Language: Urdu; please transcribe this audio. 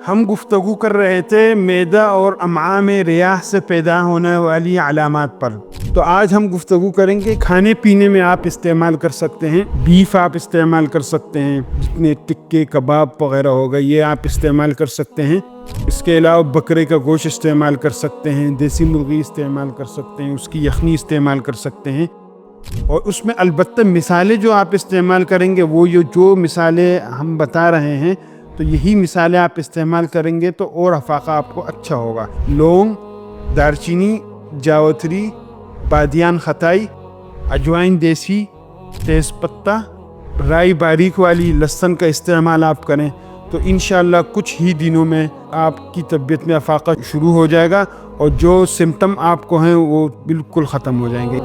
ہم گفتگو کر رہے تھے میدا اور امعاء میں ریاح سے پیدا ہونے والی علامات پر. تو آج ہم گفتگو کریں گے کھانے پینے میں آپ استعمال کر سکتے ہیں. بیف آپ استعمال کر سکتے ہیں، جتنے ٹکے کباب وغیرہ ہو گئے یہ آپ استعمال کر سکتے ہیں. اس کے علاوہ بکرے کا گوشت استعمال کر سکتے ہیں، دیسی مرغی استعمال کر سکتے ہیں، اس کی یخنی استعمال کر سکتے ہیں. اور اس میں البتہ مثالیں جو آپ استعمال کریں گے وہ جو مثالیں ہم بتا رہے ہیں تو یہی مثالیں آپ استعمال کریں گے تو اور افاقہ آپ کو اچھا ہوگا. لونگ، دارچینی، جاوتری، بادیان خطائی، اجوائن دیسی، تیز پتہ، رائی باریک والی، لہسن کا استعمال آپ کریں تو انشاءاللہ کچھ ہی دنوں میں آپ کی طبیعت میں افاقہ شروع ہو جائے گا اور جو سمٹم آپ کو ہیں وہ بالکل ختم ہو جائیں گے.